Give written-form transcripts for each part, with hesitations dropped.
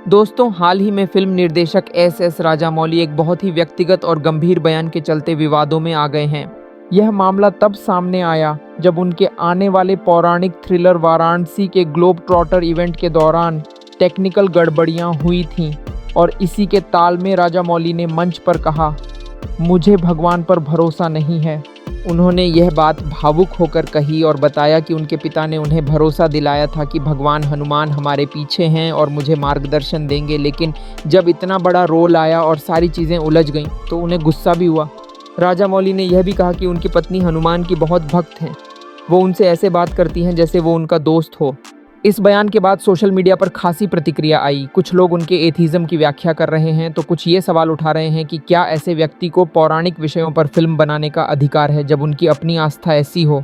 दोस्तों, हाल ही में फिल्म निर्देशक एस राजामौली एक बहुत ही व्यक्तिगत और गंभीर बयान के चलते विवादों में आ गए हैं। यह मामला तब सामने आया जब उनके आने वाले पौराणिक थ्रिलर वाराणसी के ग्लोब ट्रॉटर इवेंट के दौरान टेक्निकल गड़बड़ियां हुई थीं और इसी के ताल में राजामौली ने मंच पर कहा, मुझे भगवान पर भरोसा नहीं है। उन्होंने यह बात भावुक होकर कही और बताया कि उनके पिता ने उन्हें भरोसा दिलाया था कि भगवान हनुमान हमारे पीछे हैं और मुझे मार्गदर्शन देंगे, लेकिन जब इतना बड़ा रोल आया और सारी चीज़ें उलझ गईं तो उन्हें गुस्सा भी हुआ। राजामौली ने यह भी कहा कि उनकी पत्नी हनुमान की बहुत भक्त हैं। वो उनसे ऐसे बात करती हैं जैसे वो उनका दोस्त हो। इस बयान के बाद सोशल मीडिया पर खासी प्रतिक्रिया आई। कुछ लोग उनके एथीज़्म की व्याख्या कर रहे हैं तो कुछ ये सवाल उठा रहे हैं कि क्या ऐसे व्यक्ति को पौराणिक विषयों पर फिल्म बनाने का अधिकार है जब उनकी अपनी आस्था ऐसी हो।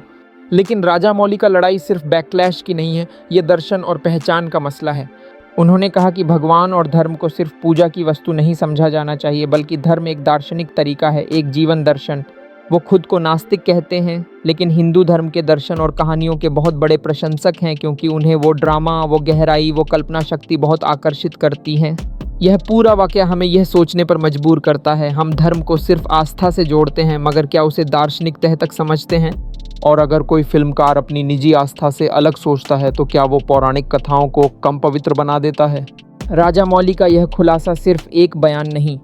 लेकिन राजामौली का लड़ाई सिर्फ बैकलैश की नहीं है, ये दर्शन और पहचान का मसला है। उन्होंने कहा कि भगवान और धर्म को सिर्फ पूजा की वस्तु नहीं समझा जाना चाहिए, बल्कि धर्म एक दार्शनिक तरीका है, एक जीवन दर्शन। वो खुद को नास्तिक कहते हैं, लेकिन हिंदू धर्म के दर्शन और कहानियों के बहुत बड़े प्रशंसक हैं क्योंकि उन्हें वो ड्रामा, वो गहराई, वो कल्पना शक्ति बहुत आकर्षित करती हैं। यह पूरा वाक़या हमें यह सोचने पर मजबूर करता है, हम धर्म को सिर्फ आस्था से जोड़ते हैं मगर क्या उसे दार्शनिक तह तक समझते हैं? और अगर कोई फिल्मकार अपनी निजी आस्था से अलग सोचता है तो क्या वो पौराणिक कथाओं को कम पवित्र बना देता है? राजामौली का यह खुलासा सिर्फ एक बयान नहीं,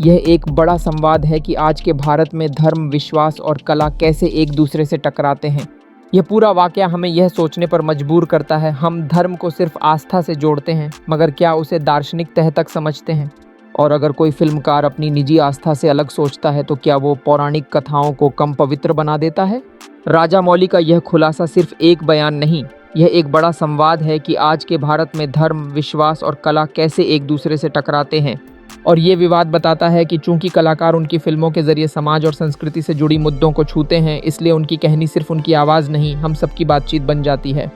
यह एक बड़ा संवाद है कि आज के भारत में धर्म, विश्वास और कला कैसे एक दूसरे से टकराते हैं। यह पूरा वाक़या हमें यह सोचने पर मजबूर करता है, हम धर्म को सिर्फ आस्था से जोड़ते हैं मगर क्या उसे दार्शनिक तह तक समझते हैं? और अगर कोई फिल्मकार अपनी निजी आस्था से अलग सोचता है तो क्या वो पौराणिक कथाओं को कम पवित्र बना देता है? राजामौली का यह खुलासा सिर्फ एक बयान नहीं, यह एक बड़ा संवाद है कि आज के भारत में धर्म, विश्वास और कला कैसे एक दूसरे से टकराते हैं। और ये विवाद बताता है कि चूंकि कलाकार उनकी फिल्मों के ज़रिए समाज और संस्कृति से जुड़ी मुद्दों को छूते हैं, इसलिए उनकी कहनी सिर्फ उनकी आवाज़ नहीं, हम सबकी बातचीत बन जाती है।